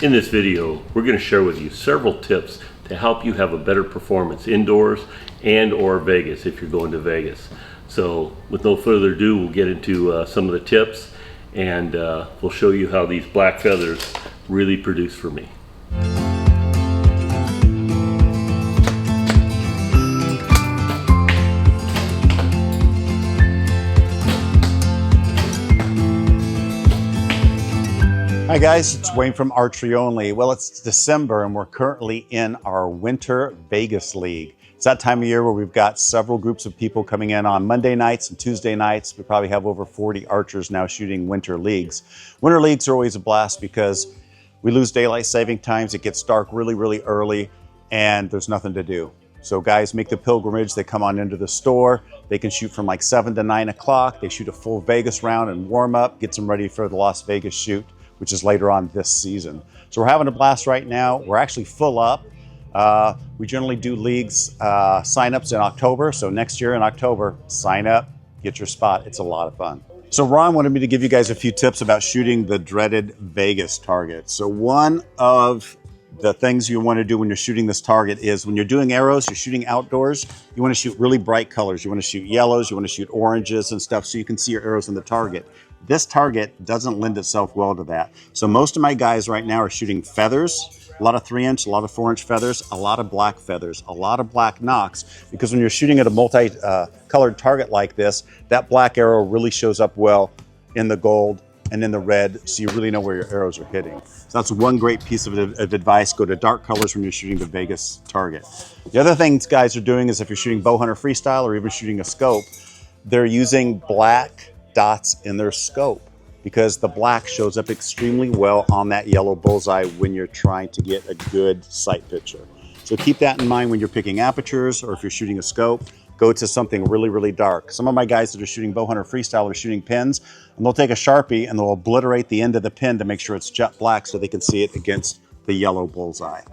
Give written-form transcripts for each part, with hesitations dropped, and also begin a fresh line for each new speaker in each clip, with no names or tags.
In this video, we're going to share with you several tips to help you have a better performance indoors and or Vegas if you're going to Vegas. So with no further ado, we'll get into some of the tips, and we'll show you how these black feathers really produce for me.
Hi guys, it's Wayne from Archery Only. Well, it's December and we're currently in our Winter Vegas League. It's that time of year where we've got several groups of people coming in on Monday nights and Tuesday nights. We probably have over 40 archers now shooting winter leagues. Winter leagues are always a blast because we lose daylight saving times. It gets dark really early and there's nothing to do. So guys make the pilgrimage. They come on into the store. They can shoot from like 7 to 9 o'clock. They shoot a full Vegas round and warm up, gets them ready for the Las Vegas shoot, which is later on this season. So we're having a blast right now. We're actually full up. We generally do leagues signups in October. So next year in October, sign up, get your spot. It's a lot of fun. So Ron wanted me to give you guys a few tips about shooting the dreaded Vegas target. So one of the things you want to do when you're shooting this target is when you're doing arrows, you're shooting outdoors, you want to shoot really bright colors. You want to shoot yellows, you want to shoot oranges and stuff so you can see your arrows in the target. This target doesn't lend itself well to that. So most of my guys right now are shooting feathers, a lot of 3-inch, a lot of 4-inch feathers, a lot of black feathers, a lot of black nocks, because when you're shooting at a multi-colored target like this, that black arrow really shows up well in the gold and in the red, so you really know where your arrows are hitting. So that's one great piece of advice. Go to dark colors when you're shooting the Vegas target. The other things guys are doing is if you're shooting bow hunter freestyle or even shooting a scope, they're using black dots in their scope because the black shows up extremely well on that yellow bullseye when you're trying to get a good sight picture. So keep that in mind when you're picking apertures, or if you're shooting a scope, go to something really dark. Some of my guys that are shooting bow hunter freestyle are shooting pins, and they'll take a Sharpie and they'll obliterate the end of the pin to make sure it's jet black so they can see it against the yellow bullseye.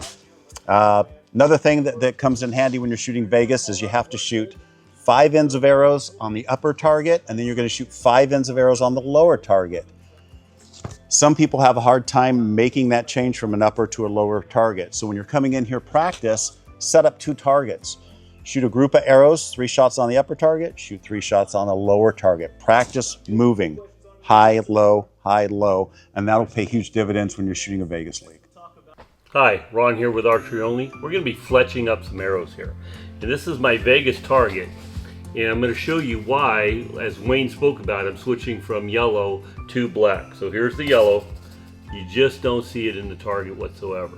Another thing that comes in handy when you're shooting Vegas is you have to shoot 5 ends of arrows on the upper target, and then you're going to shoot 5 ends of arrows on the lower target. Some people have a hard time making that change from an upper to a lower target. So when you're coming in here practice, set up 2 targets. Shoot a group of arrows, 3 shots on the upper target, shoot 3 shots on the lower target. Practice moving, high, low, and that'll pay huge dividends when you're shooting a Vegas league.
Hi, Ron here with Archery Only. We're going to be fletching up some arrows here. And this is my Vegas target. And I'm going to show you why, as Wayne spoke about, I'm switching from yellow to black. So here's the yellow. You just don't see it in the target whatsoever.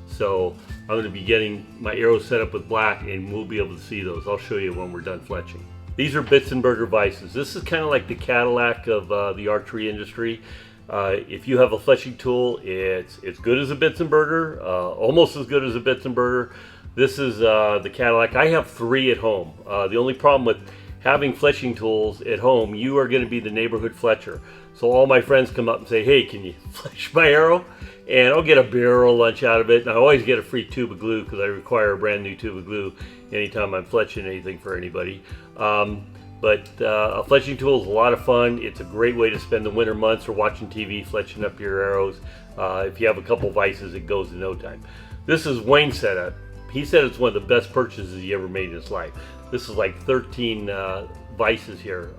So I'm going to be getting my arrows set up with black, and we'll be able to see those. I'll show you when we're done fletching. These are Bitzenberger vices. This is kind of like the Cadillac of the archery industry. If you have a fletching tool, it's as good as a Bitzenberger, almost as good as a Bitzenberger. This is the Cadillac. I have 3 at home. The only problem with having fletching tools at home, you are going to be the neighborhood fletcher. So all my friends come up and say, hey, can you fletch my arrow? And I'll get a barrel lunch out of it. And I always get a free tube of glue because I require a brand new tube of glue anytime I'm fletching anything for anybody. But a fletching tool is a lot of fun. It's a great way to spend the winter months or watching TV, fletching up your arrows. If you have a couple vices, it goes in no time. This is Wayne's setup. He said it's one of the best purchases he ever made in his life. This is like 13 vices here,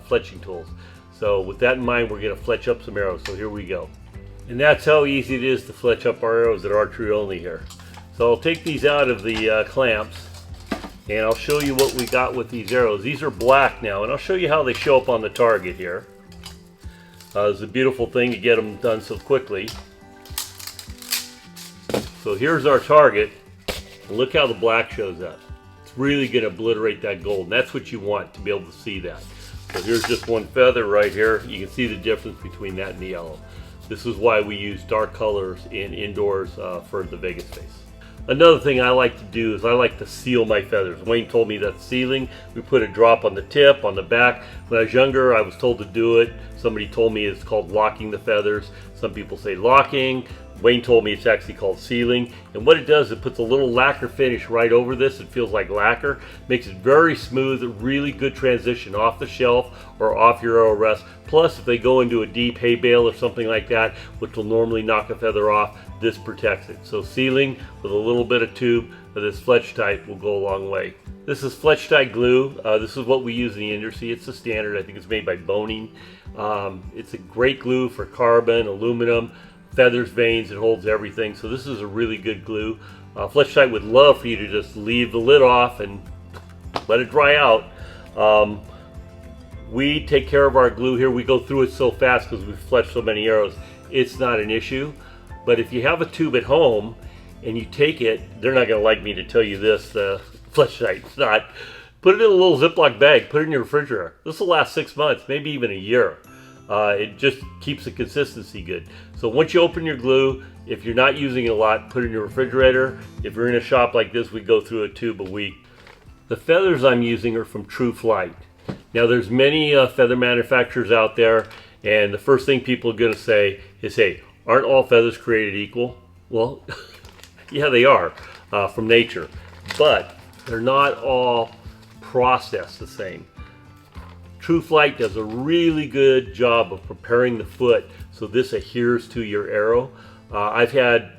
fletching tools. So with that in mind, we're going to fletch up some arrows. So here we go. And that's how easy it is to fletch up our arrows at Archery Only here. So I'll take these out of the clamps, and I'll show you what we got with these arrows. These are black now, and I'll show you how they show up on the target here. It's a beautiful thing to get them done so quickly. So here's our target. And look how the black shows up. It's really going to obliterate that gold, and that's what you want, to be able to see that. So here's just one feather right here. You can see the difference between that and the yellow. This is why we use dark colors in indoors for the Vegas face. Another thing I like to do is I like to seal my feathers. Wayne told me that sealing, we put a drop on the tip, on the back. When I was younger, I was told to do it. Somebody told me it's called locking the feathers. Some people say locking. Wayne told me it's actually called sealing, and what it does, it puts a little lacquer finish right over this. It feels like lacquer, makes it very smooth, a really good transition off the shelf or off your arrow rest. Plus, if they go into a deep hay bale or something like that, which will normally knock a feather off, this protects it. So sealing with a little bit of tube of this Fletch-Tite will go a long way. This is Fletch-Tite glue. This is what we use in the industry. It's the standard. I think it's made by Boning. It's a great glue for carbon, aluminum, feathers, veins. It holds everything. So this is a really good glue. Fletch-Tite would love for you to just leave the lid off and let it dry out. We take care of our glue here. We go through it so fast because we've fletched so many arrows. It's not an issue. But if you have a tube at home and you take it, they're not going to like me to tell you this, Fletch-Tite. It's not. Put it in a little Ziploc bag. Put it in your refrigerator. This will last 6 months, maybe even a year. It just keeps the consistency good. So once you open your glue, if you're not using it a lot, put it in your refrigerator. If you're in a shop like this, we go through a tube a week. The feathers I'm using are from True Flight. Now there's many feather manufacturers out there, and the first thing people are going to say is, hey, aren't all feathers created equal? Well, yeah, they are from nature, but they're not all processed the same. True Flight does a really good job of preparing the foot so this adheres to your arrow. I've had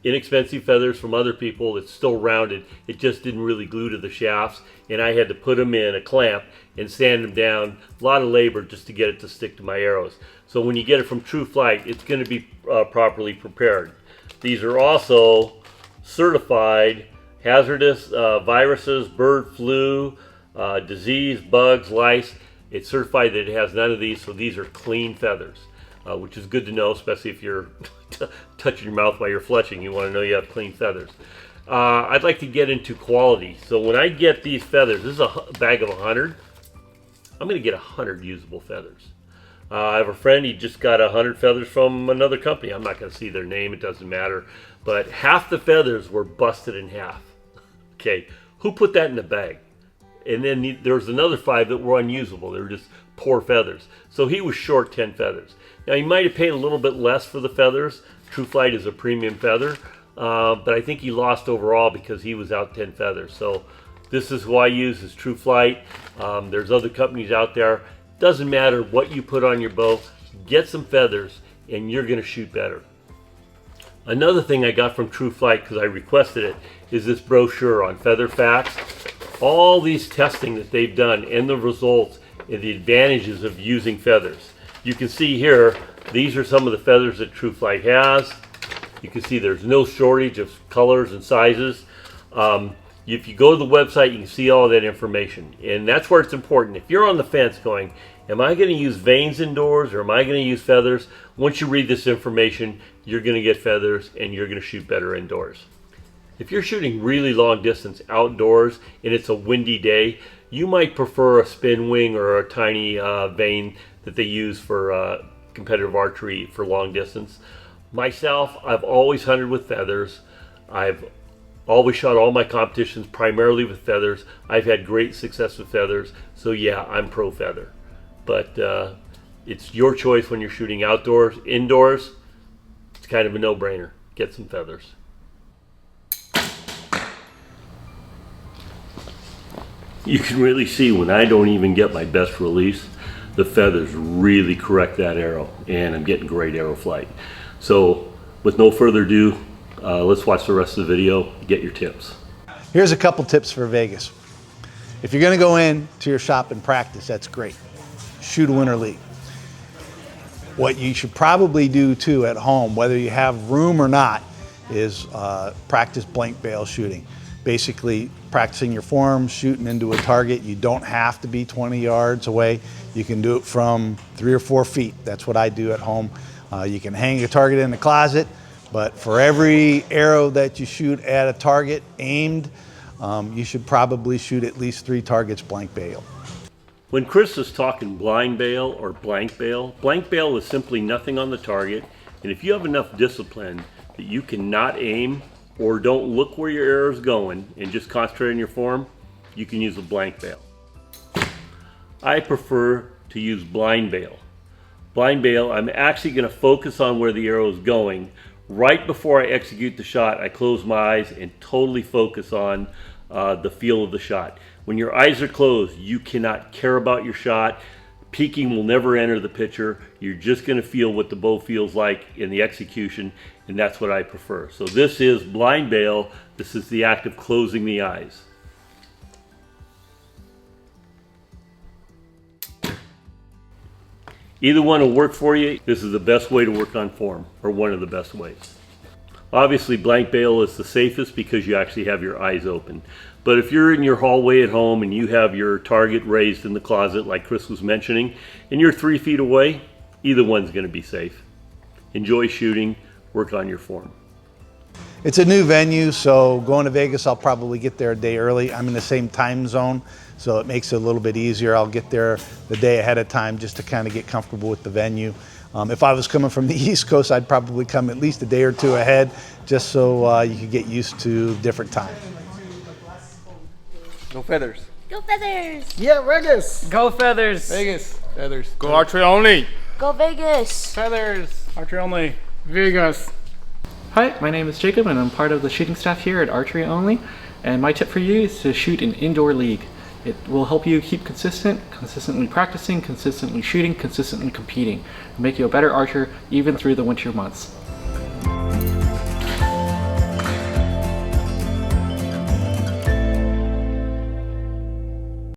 inexpensive feathers from other people that's still rounded. It just didn't really glue to the shafts, and I had to put them in a clamp and sand them down. A lot of labor just to get it to stick to my arrows. So when you get it from True Flight, it's going to be properly prepared. These are also certified hazardous viruses, bird flu, disease, bugs, lice. It's certified that it has none of these, so these are clean feathers, which is good to know, especially if you're touching your mouth while you're fletching. You want to know you have clean feathers. I'd like to get into quality. So when I get these feathers, this is a bag of 100. I'm going to get 100 usable feathers. I have a friend, he just got 100 feathers from another company. I'm not going to see their name, it doesn't matter. But half the feathers were busted in half. Okay, who put that in the bag? And then there was another 5 that were unusable. They were just poor feathers. So he was short 10 feathers. Now he might have paid a little bit less for the feathers. True Flight is a premium feather. But I think he lost overall because he was out 10 feathers. So this is who I use, is True Flight. There's other companies out there. Doesn't matter what you put on your bow. Get some feathers and you're going to shoot better. Another thing I got from True Flight, because I requested it, is this brochure on feather facts. All these testing that they've done and the results and the advantages of using feathers. You can see here, these are some of the feathers that True Flight has. You can see there's no shortage of colors and sizes. If you go to the website, you can see all that information. And that's where it's important. If you're on the fence going, am I going to use veins indoors or am I going to use feathers? Once you read this information, you're going to get feathers and you're going to shoot better indoors. If you're shooting really long distance outdoors and it's a windy day, you might prefer a spin wing or a tiny vein that they use for competitive archery for long distance. Myself, I've always hunted with feathers. I've always shot all my competitions primarily with feathers. I've had great success with feathers. So yeah, I'm pro feather. But it's your choice when you're shooting outdoors. Indoors, it's kind of a no-brainer. Get some feathers. You can really see when I don't even get my best release, the feathers really correct that arrow, and I'm getting great arrow flight. So with no further ado, let's watch the rest of the video, get your tips.
Here's a couple tips for Vegas. If you're going to go in to your shop and practice, that's great. Shoot a winter league. What you should probably do too at home, whether you have room or not, is practice blank bale shooting. Basically practicing your form, shooting into a target. You don't have to be 20 yards away. You can do it from 3 or 4 feet. That's what I do at home. You can hang a target in the closet, but for every arrow that you shoot at a target aimed, you should probably shoot at least 3 targets blank bale.
When Chris is talking blind bale or blank bale is simply nothing on the target, and if you have enough discipline that you cannot aim or don't look where your arrow is going and just concentrate on your form, you can use a blank bale. I prefer to use blind bale. Blind bale, I'm actually going to focus on where the arrow is going Right before I execute the shot, I close my eyes and totally focus on the feel of the shot. When your eyes are closed, you cannot care about your shot. Peeking will never enter the picture. You're just going to feel what the bow feels like in the execution, and that's what I prefer. So this is blind bail. This is the act of closing the eyes. Either one will work for you. This is the best way to work on form, or one of the best ways. Obviously, blank bail is the safest because you actually have your eyes open. But if you're in your hallway at home and you have your target raised in the closet, like Chris was mentioning, and you're 3 feet away, either one's going to be safe. Enjoy shooting, work on your form.
It's a new venue, so going to Vegas, I'll probably get there a day early. I'm in the same time zone, so it makes it a little bit easier. I'll get there the day ahead of time just to kind of get comfortable with the venue. If I was coming from the East Coast, I'd probably come at least a day or two ahead just so you could get used to different times.
Go Feathers.
Go Feathers!
Yeah, Vegas.
Go Feathers!
Vegas. Feathers.
Go Archery only!
Go Vegas!
Feathers!
Archery only. Vegas.
Hi, my name is Jacob and I'm part of the shooting staff here at Archery Only. And my tip for you is to shoot an indoor league. It will help you keep consistently practicing, consistently shooting, consistently competing, and make you a better archer even through the winter months.